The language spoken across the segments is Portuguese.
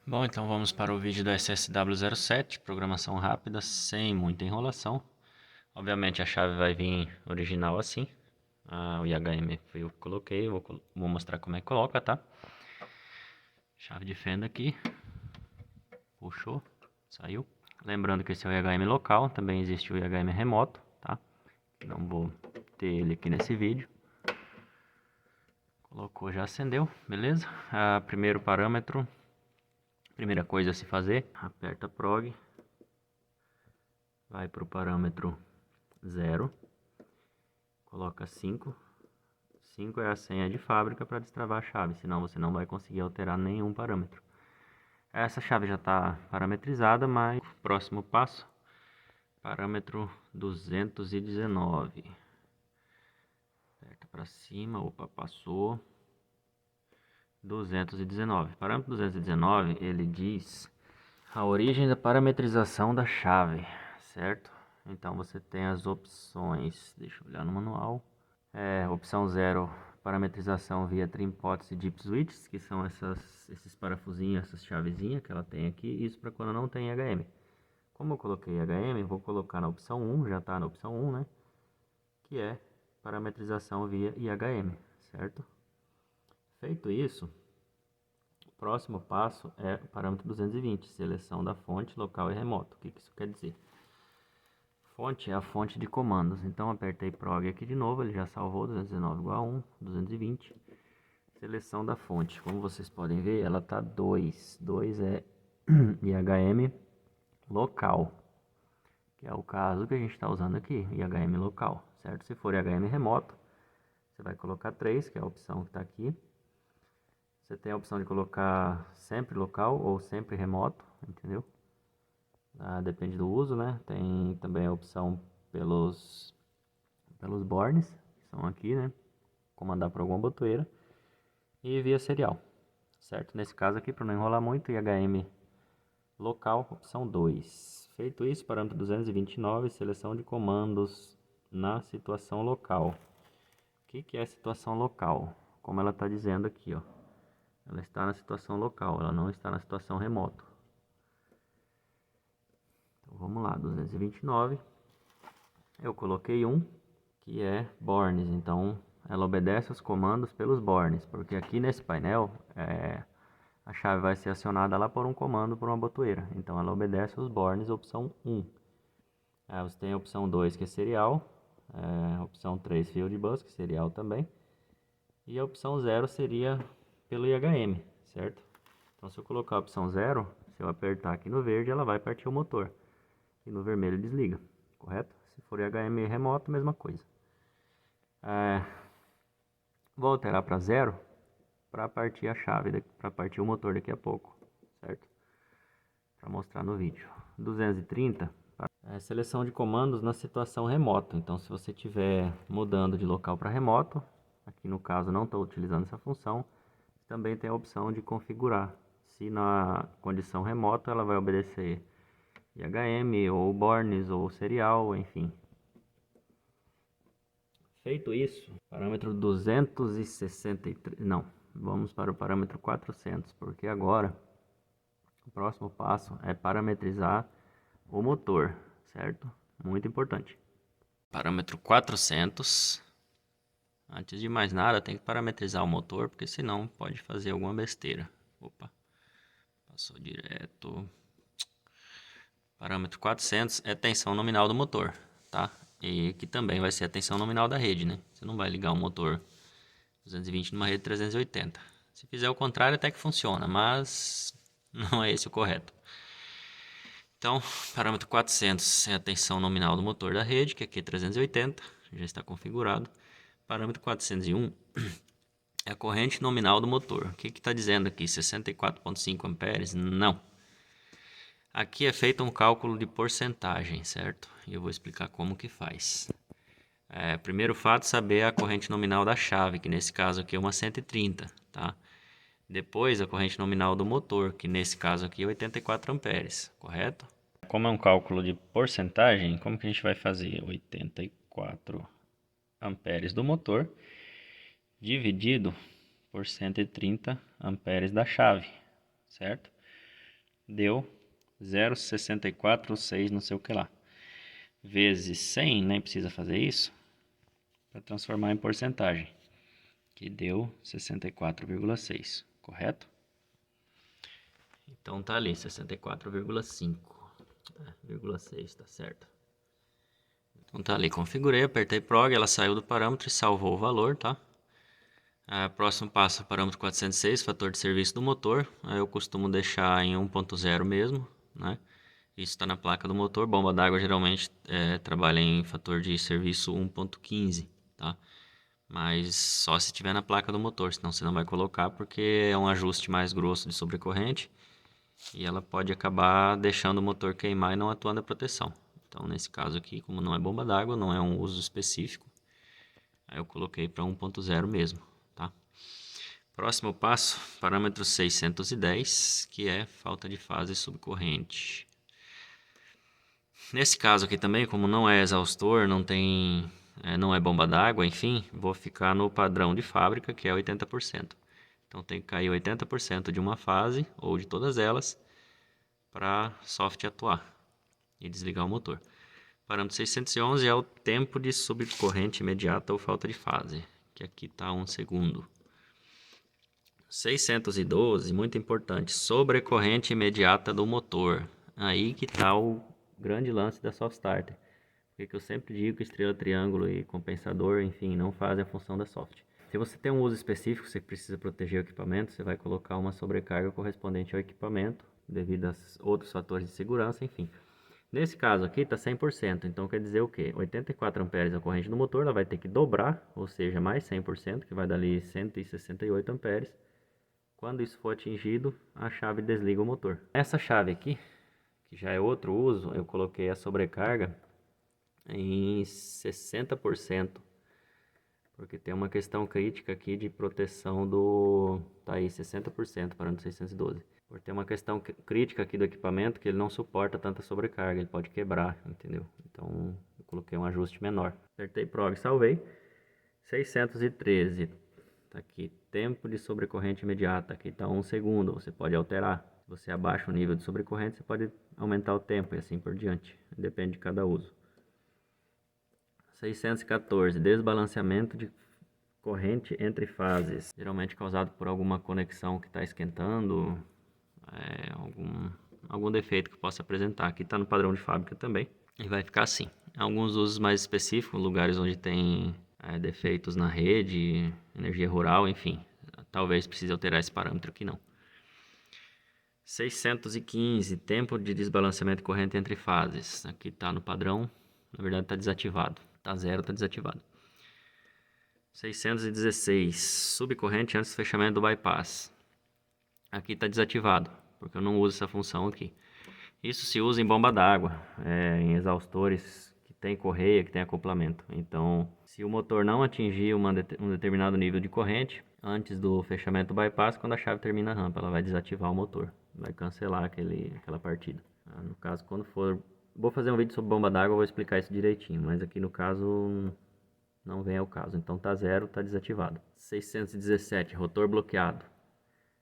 Bom, então vamos para o vídeo do SSW07, programação rápida, sem muita enrolação. Obviamente a chave vai vir original assim. O IHM foi eu que coloquei, vou mostrar como é que coloca, tá? Chave de fenda aqui, puxou, saiu. Lembrando que esse é o IHM local, também existe o IHM remoto, tá? Não vou ter ele aqui nesse vídeo. Colocou, já acendeu, beleza? Primeiro parâmetro, primeira coisa a se fazer, aperta prog, vai para o parâmetro 0, coloca 5. 5 é a senha de fábrica para destravar a chave, senão você não vai conseguir alterar nenhum parâmetro. Essa chave já está parametrizada, mas próximo passo, parâmetro 219. Aperta para cima, opa, passou. 219. Parâmetro 219, ele diz a origem da parametrização da chave, certo? Então você tem as opções, deixa eu olhar no manual. Opção 0, parametrização via trim-pots e deep switches, que são esses parafusinhos, essas chavezinhas que ela tem aqui, isso para quando não tem HM. Como eu coloquei HM, vou colocar na opção 1, já está na opção 1, né? Que é parametrização via IHM, certo? Feito isso, o próximo passo é o parâmetro 220, seleção da fonte, local e remoto. O que isso quer dizer? Fonte é a fonte de comandos, então apertei prog aqui de novo, ele já salvou 219 igual a 1, 220. Seleção da fonte, como vocês podem ver, ela está 2. 2 é IHM local, que é o caso que a gente está usando aqui, IHM local, certo? Se for IHM remoto, você vai colocar 3, que é a opção que está aqui. Você tem a opção de colocar sempre local ou sempre remoto, entendeu? Depende do uso, né? Tem também a opção pelos bornes, que são aqui, né? Comandar por alguma botoeira. E via serial, certo? Nesse caso aqui, para não enrolar muito, IHM local, opção 2. Feito isso, parâmetro 229, seleção de comandos na situação local. O que é a situação local? Como ela está dizendo aqui, ó. Ela está na situação local, ela não está na situação remoto. Então vamos lá, 229. Eu coloquei um, que é bornes, então ela obedece os comandos pelos bornes, porque aqui nesse painel a chave vai ser acionada lá por um comando por uma botoeira, então ela obedece os bornes, opção 1. Você tem a opção 2, que é serial, a opção 3, field bus, que é serial também, e a opção 0 seria pelo IHM, certo? Então se eu colocar a opção 0, se eu apertar aqui no verde, ela vai partir o motor, e no vermelho desliga, correto? Se for IHM remoto, mesma coisa. Vou alterar para 0 para partir a chave, para partir o motor daqui a pouco, certo? Para mostrar no vídeo. 230, seleção de comandos na situação remota. Então, se você estiver mudando de local para remoto, aqui no caso não estou utilizando essa função, também tem a opção de configurar. Se na condição remota ela vai obedecer IHM ou bornes ou serial, enfim. Feito isso, parâmetro 263, não, vamos para o parâmetro 400, porque agora o próximo passo é parametrizar o motor, certo? Muito importante. Parâmetro 400. Antes de mais nada, tem que parametrizar o motor, porque senão pode fazer alguma besteira. Opa, passou direto. Parâmetro 400 é tensão nominal do motor, tá? E que também vai ser a tensão nominal da rede, né? Você não vai ligar um motor 220 numa rede 380. Se fizer o contrário, até que funciona, mas não é esse o correto. Então, parâmetro 400 é a tensão nominal do motor da rede, que aqui é 380, já está configurado. Parâmetro 401 é a corrente nominal do motor. O que está dizendo aqui? 64,5 amperes? Não. Aqui é feito um cálculo de porcentagem, certo? E eu vou explicar como que faz. Primeiro fato, saber a corrente nominal da chave, que nesse caso aqui é uma 130, tá? Depois, a corrente nominal do motor, que nesse caso aqui é 84 amperes, correto? Como é um cálculo de porcentagem, como que a gente vai fazer? 84 amperes do motor dividido por 130 amperes da chave, certo? deu 0,6416 não sei o que lá. Vezes 100, nem precisa fazer isso, para transformar em porcentagem, que deu 64,6, correto? Então tá ali, 64,5,6, tá certo? Então tá ali, configurei, apertei prog, ela saiu do parâmetro e salvou o valor, tá? Próximo passo, parâmetro 406, fator de serviço do motor. Aí eu costumo deixar em 1.0 mesmo, né? Isso está na placa do motor. Bomba d'água geralmente trabalha em fator de serviço 1.15, tá? Mas só se tiver na placa do motor, senão você não vai colocar porque é um ajuste mais grosso de sobrecorrente e ela pode acabar deixando o motor queimar e não atuando a proteção. Então, nesse caso aqui, como não é bomba d'água, não é um uso específico, aí eu coloquei para 1.0 mesmo, tá? Próximo passo, parâmetro 610, que é falta de fase subcorrente. Nesse caso aqui também, como não é exaustor, não é bomba d'água, enfim, vou ficar no padrão de fábrica, que é 80%. Então tem que cair 80% de uma fase, ou de todas elas, para soft atuar e desligar o motor. Parâmetro 611 é o tempo de subcorrente imediata ou falta de fase, que aqui está 1 segundo. 612, muito importante, sobrecorrente imediata do motor. Aí que está o grande lance da soft starter. Porque eu sempre digo que estrela, triângulo e compensador, enfim, não fazem a função da soft. Se você tem um uso específico, você precisa proteger o equipamento, você vai colocar uma sobrecarga correspondente ao equipamento, devido a outros fatores de segurança, enfim. Nesse caso aqui está 100%, então quer dizer o quê? 84 amperes a corrente do motor, ela vai ter que dobrar, ou seja, mais 100%, que vai dar ali 168 amperes. Quando isso for atingido, a chave desliga o motor. Essa chave aqui, que já é outro uso, eu coloquei a sobrecarga em 60%, porque tem uma questão crítica aqui de proteção do... tá aí, 60%, parâmetro 612. Porque tem uma questão crítica aqui do equipamento que ele não suporta tanta sobrecarga, ele pode quebrar, entendeu? Então, eu coloquei um ajuste menor. Apertei prog, salvei. 613. Tá aqui, tempo de sobrecorrente imediata, aqui está 1 segundo, você pode alterar. Se você abaixa o nível de sobrecorrente, você pode aumentar o tempo e assim por diante, depende de cada uso. 614, desbalanceamento de corrente entre fases, geralmente causado por alguma conexão que está esquentando, algum defeito que possa apresentar. Aqui está no padrão de fábrica também, e vai ficar assim. Alguns usos mais específicos, lugares onde tem defeitos na rede, energia rural, enfim, talvez precise alterar esse parâmetro aqui não. 615, tempo de desbalanceamento de corrente entre fases. Aqui está no padrão, na verdade está desativado. Está zero, está desativado. 616, subcorrente antes do fechamento do bypass. Aqui está desativado, porque eu não uso essa função aqui. Isso se usa em bomba d'água, em exaustores que tem correia, que tem acoplamento. Então, se o motor não atingir um determinado nível de corrente, antes do fechamento do bypass, quando a chave termina a rampa, ela vai desativar o motor, vai cancelar aquela partida. No caso, quando for... Vou fazer um vídeo sobre bomba d'água, vou explicar isso direitinho, mas aqui no caso não vem ao caso. Então tá zero, tá desativado. 617, rotor bloqueado.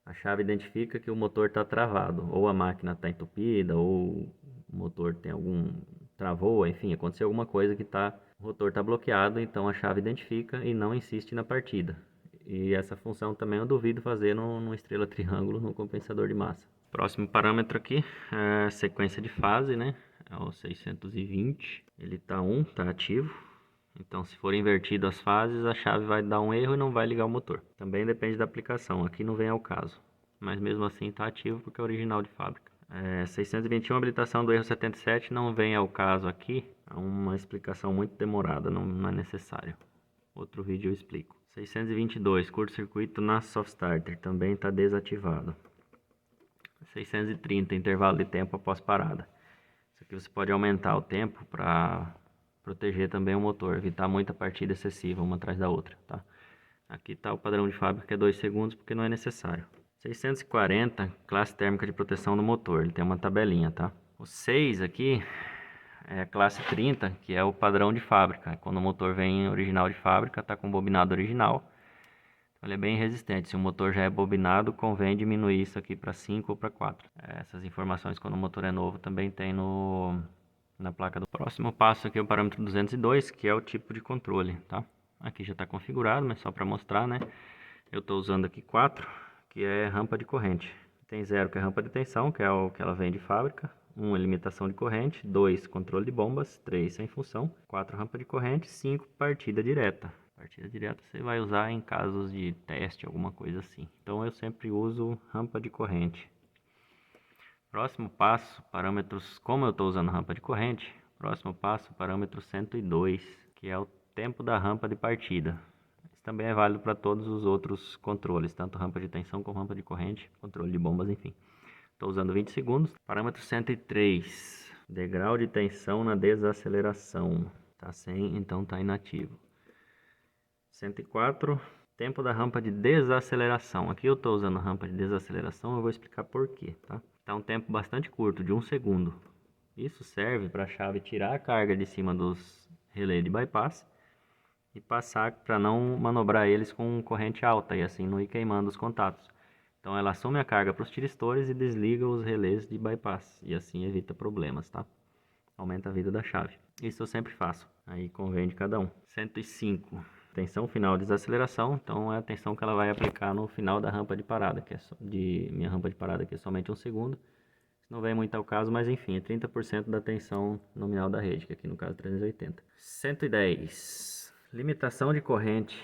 A chave identifica que o motor está travado, ou a máquina está entupida, ou o motor tem travou, enfim, aconteceu alguma coisa que o rotor está bloqueado, então a chave identifica e não insiste na partida. E essa função também eu duvido fazer no estrela triângulo, no compensador de massa. Próximo parâmetro aqui é a sequência de fase, né? É o 620, ele está 1, está ativo. Então, se for invertido as fases, a chave vai dar um erro e não vai ligar o motor. Também depende da aplicação, aqui não vem ao caso. Mas mesmo assim está ativo porque é original de fábrica. 621, habilitação do erro 77, não vem ao caso aqui. É uma explicação muito demorada, não é necessário. Outro vídeo eu explico. 622, curto-circuito na soft starter, também está desativado. 630, intervalo de tempo após parada. Isso aqui você pode aumentar o tempo para proteger também o motor, evitar muita partida excessiva uma atrás da outra, tá? Aqui está o padrão de fábrica, que é 2 segundos, porque não é necessário. 640, classe térmica de proteção do motor, ele tem uma tabelinha, tá? O 6 aqui é a classe 30, que é o padrão de fábrica. Quando o motor vem original de fábrica, está com bobinado original, Ele é bem resistente. Se o motor já é bobinado, convém diminuir isso aqui para 5 ou para 4. Essas informações quando o motor é novo também tem na placa do próximo passo aqui é o parâmetro 202, que é o tipo de controle, tá? Aqui já está configurado, mas só para mostrar, né? Eu estou usando aqui 4, que é rampa de corrente. Tem 0, que é rampa de tensão, que é o que ela vem de fábrica. 1 é limitação de corrente. 2, controle de bombas. 3, sem função. 4, rampa de corrente. 5, partida direta. Partida direta você vai usar em casos de teste, alguma coisa assim. Então eu sempre uso rampa de corrente. Próximo passo, parâmetros, como eu estou usando rampa de corrente, próximo passo, parâmetro 102, que é o tempo da rampa de partida. Isso também é válido para todos os outros controles, tanto rampa de tensão como rampa de corrente, controle de bombas, enfim. Estou usando 20 segundos. Parâmetro 103, degrau de tensão na desaceleração. Está 100, então está inativo. 104, tempo da rampa de desaceleração. Aqui eu estou usando rampa de desaceleração, eu vou explicar por quê, tá? Está um tempo bastante curto, de 1 segundo. Isso serve para a chave tirar a carga de cima dos relés de bypass e passar para não manobrar eles com corrente alta e assim não ir queimando os contatos. Então ela assume a carga para os tiristores e desliga os relés de bypass e assim evita problemas, tá? Aumenta a vida da chave. Isso eu sempre faço, aí convém de cada um. 105. Tensão final de desaceleração, então é a tensão que ela vai aplicar no final da rampa de parada, que é minha rampa de parada que é somente 1 segundo. Isso não vem muito ao caso, mas enfim, é 30% da tensão nominal da rede, que aqui no caso é 380. 110. Limitação de corrente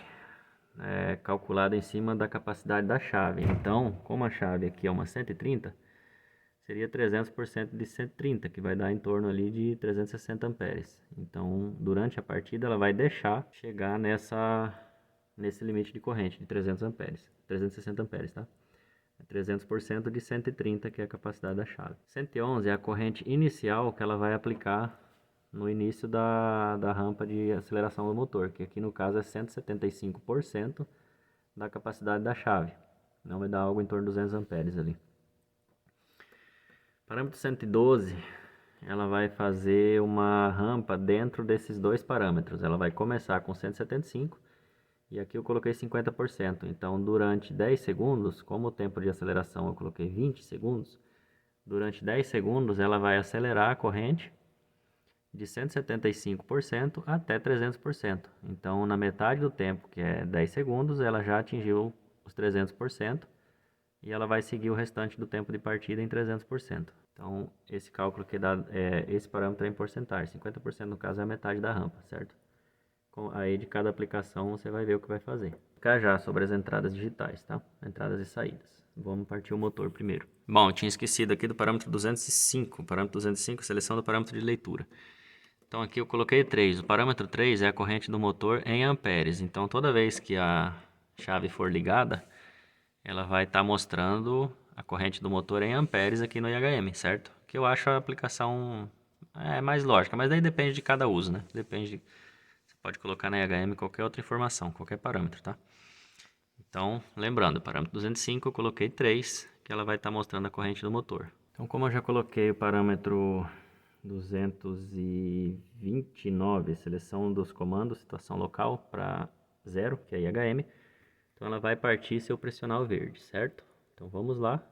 calculada em cima da capacidade da chave. Então, como a chave aqui é uma 130, seria 300% de 130, que vai dar em torno ali de 360 amperes. Então, durante a partida, ela vai deixar chegar nesse limite de corrente de 300 amperes, 360 amperes, tá? É 300% de 130, que é a capacidade da chave. 111 é a corrente inicial que ela vai aplicar no início da rampa de aceleração do motor, que aqui no caso é 175% da capacidade da chave. Não vai dar algo em torno de 200 amperes ali. Parâmetro 112, ela vai fazer uma rampa dentro desses dois parâmetros. Ela vai começar com 175 e aqui eu coloquei 50%. Então, durante 10 segundos, como o tempo de aceleração eu coloquei 20 segundos, durante 10 segundos ela vai acelerar a corrente de 175% até 300%. Então, na metade do tempo, que é 10 segundos, ela já atingiu os 300% e ela vai seguir o restante do tempo de partida em 300%. Então, esse cálculo que dá, esse parâmetro é em porcentagem. 50% no caso é a metade da rampa, certo? Aí de cada aplicação você vai ver o que vai fazer. Ficar já sobre as entradas digitais, tá? Entradas e saídas. Vamos partir o motor primeiro. Bom, eu tinha esquecido aqui do parâmetro 205. Parâmetro 205, seleção do parâmetro de leitura. Então aqui eu coloquei 3. O parâmetro 3 é a corrente do motor em amperes. Então toda vez que a chave for ligada, ela vai estar mostrando a corrente do motor em amperes aqui no IHM, certo? Que eu acho a aplicação mais lógica, mas daí depende de cada uso, né? Você pode colocar na IHM qualquer outra informação, qualquer parâmetro, tá? Então, lembrando, parâmetro 205 eu coloquei 3, que ela vai estar mostrando a corrente do motor. Então, como eu já coloquei o parâmetro 229, seleção dos comandos, situação local, para 0, que é IHM. Então ela vai partir se eu pressionar o verde, certo? Então vamos lá.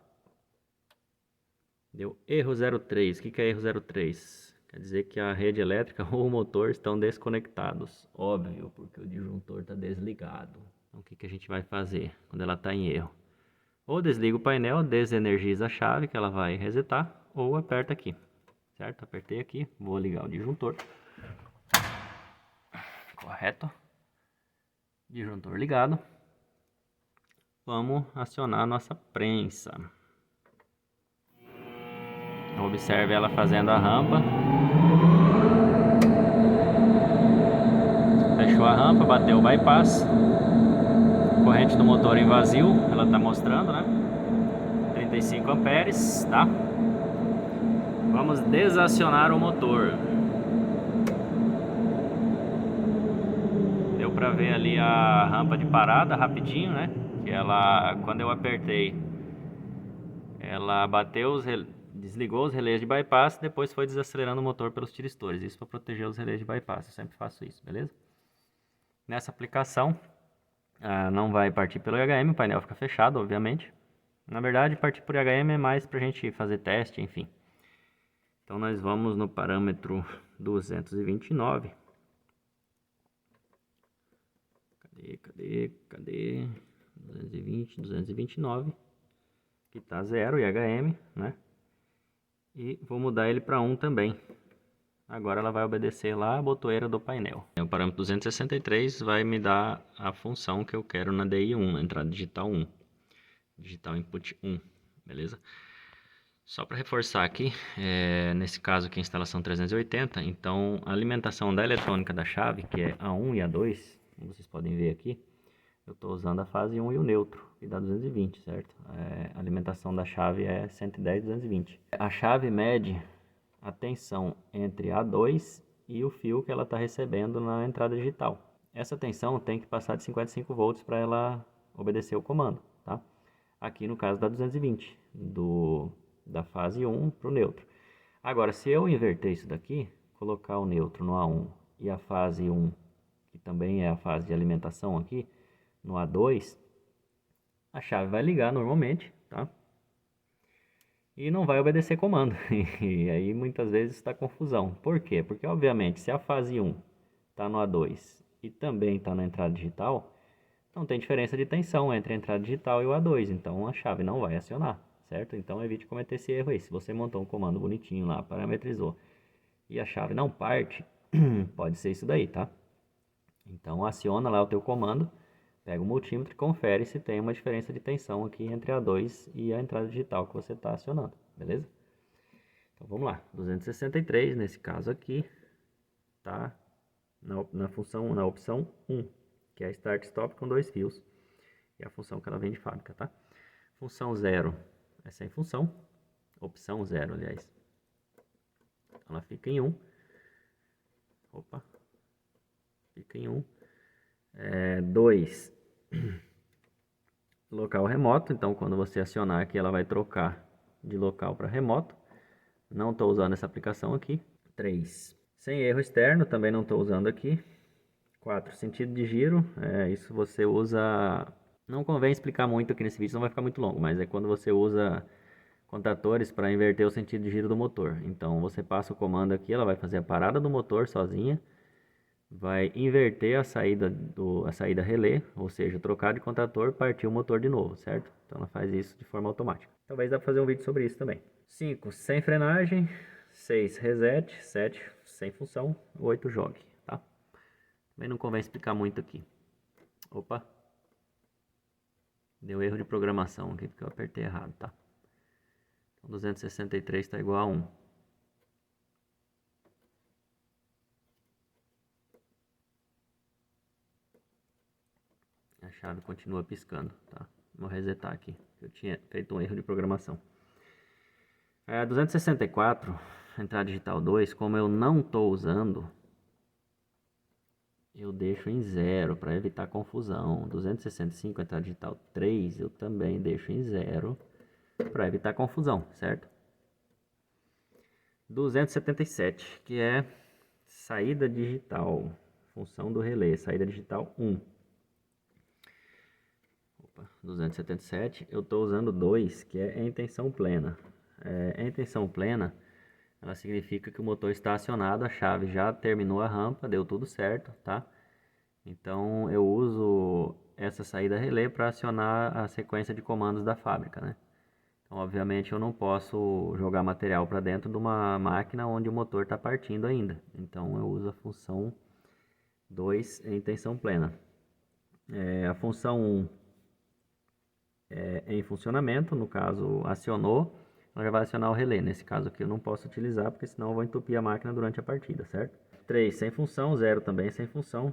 Deu erro 03. O que é erro 03? Quer dizer que a rede elétrica ou o motor estão desconectados. Óbvio, porque o disjuntor está desligado. Então o que a gente vai fazer quando ela está em erro? Ou desliga o painel, desenergiza a chave que ela vai resetar, ou aperta aqui. Certo? Apertei aqui, vou ligar o disjuntor. Correto. Disjuntor ligado. Vamos acionar a nossa prensa. Observe ela fazendo a rampa. Fechou a rampa, bateu o bypass. Corrente do motor em vazio, ela está mostrando, né? 35 amperes, tá? Vamos desacionar o motor. Deu para ver ali a rampa de parada rapidinho, né? Que ela, quando eu apertei, ela bateu desligou os relés de bypass, depois foi desacelerando o motor pelos tiristores. Isso para proteger os relés de bypass, eu sempre faço isso, beleza? Nessa aplicação, não vai partir pelo IHM, o painel fica fechado, obviamente. Na verdade, partir por IHM é mais para a gente fazer teste, enfim. Então, nós vamos no parâmetro 229. Cadê? 220, 229. Que tá 0 IHM, né? E vou mudar ele para 1 também. Agora ela vai obedecer lá a botoeira do painel. O parâmetro 263 vai me dar a função que eu quero na DI1, na entrada digital 1. Digital input 1, beleza? Só para reforçar aqui, nesse caso aqui a instalação 380, então a alimentação da eletrônica da chave, que é a 1 e a 2, como vocês podem ver aqui, eu estou usando a fase 1 e o neutro, que dá 220, certo? A alimentação da chave é 110, 220. A chave mede a tensão entre A2 e o fio que ela está recebendo na entrada digital. Essa tensão tem que passar de 55 volts para ela obedecer o comando, tá? Aqui no caso dá 220, da fase 1 para o neutro. Agora, se eu inverter isso daqui, colocar o neutro no A1 e a fase 1, que também é a fase de alimentação aqui, no A2, a chave vai ligar normalmente, tá? E não vai obedecer comando. E aí muitas vezes está confusão. Por quê? Porque obviamente se a fase 1 está no A2 e também está na entrada digital, não tem diferença de tensão entre a entrada digital e o A2, então a chave não vai acionar, certo? Então evite cometer esse erro aí. Se você montou um comando bonitinho lá, parametrizou, e a chave não parte, pode ser isso daí, tá? Então aciona lá o teu comando, pega o multímetro e confere se tem uma diferença de tensão aqui entre a A2 e a entrada digital que você está acionando, beleza? Então vamos lá, 263 nesse caso aqui, tá na opção 1, que é Start Stop com 2 fios, é a função que ela vem de fábrica, tá? Função 0 é sem função, opção 0, aliás, ela fica em 1, fica em 1, 2, local remoto, então quando você acionar aqui ela vai trocar de local para remoto, não estou usando essa aplicação aqui. 3, sem erro externo, também não estou usando aqui. 4, sentido de giro, isso você usa, não convém explicar muito aqui nesse vídeo, não vai ficar muito longo, mas é quando você usa contatores para inverter o sentido de giro do motor. Então você passa o comando aqui, ela vai fazer a parada do motor sozinha, vai inverter a saída relé, ou seja, trocar de contator, partir o motor de novo, certo? Então ela faz isso de forma automática. Talvez dá para fazer um vídeo sobre isso também. 5, sem frenagem. 6, reset. 7, sem função. 8, jogue, tá? Também não convém explicar muito aqui. Opa! Deu erro de programação aqui, porque eu apertei errado, tá? Então 263 está igual a 1. A chave continua piscando, tá? Vou resetar aqui, eu tinha feito um erro de programação. 264, entrada digital 2, como eu não estou usando, eu deixo em 0 para evitar confusão. 265, entrada digital 3, eu também deixo em 0 para evitar confusão, certo? 277, que é saída digital, função do relé, saída digital 1. 277, eu estou usando 2, que é em tensão plena. Em tensão plena, ela significa que o motor está acionado, a chave já terminou a rampa, deu tudo certo, tá? Então eu uso essa saída relé para acionar a sequência de comandos da fábrica, né? Então, obviamente, eu não posso jogar material para dentro de uma máquina onde o motor está partindo ainda. Então eu uso a função 2 em tensão plena. A função 1 em funcionamento, no caso acionou, ela já vai acionar o relé. Nesse caso aqui eu não posso utilizar, porque senão eu vou entupir a máquina durante a partida, certo? 3 sem função, 0 também sem função.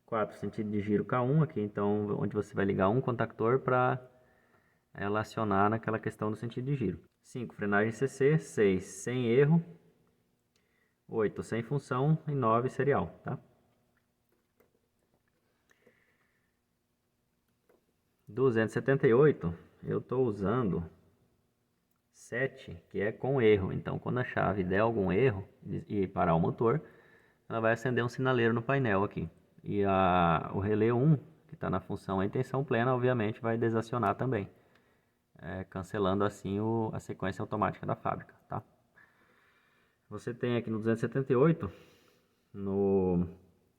4 sentido de giro K1 aqui, então onde você vai ligar um contactor para ela acionar naquela questão do sentido de giro. 5 frenagem CC, 6 sem erro, 8 sem função e 9 serial, tá? 278, eu estou usando 7, que é com erro. Então, quando a chave der algum erro e parar o motor, ela vai acender um sinaleiro no painel aqui. E o relé 1, que está na função em tensão plena, obviamente vai desacionar também, cancelando assim a sequência automática da fábrica, tá? Você tem aqui no 278, no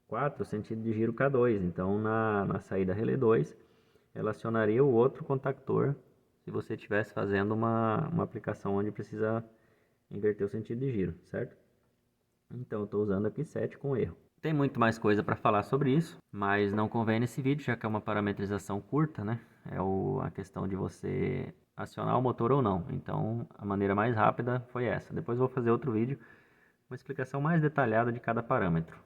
4, sentido de giro K2, então na saída relé 2, ela acionaria o outro contactor se você estivesse fazendo uma aplicação onde precisa inverter o sentido de giro, certo? Então eu estou usando aqui 7 com erro. Tem muito mais coisa para falar sobre isso, mas não convém nesse vídeo, já que é uma parametrização curta, né? A questão de você acionar o motor ou não. Então a maneira mais rápida foi essa. Depois eu vou fazer outro vídeo, uma explicação mais detalhada de cada parâmetro.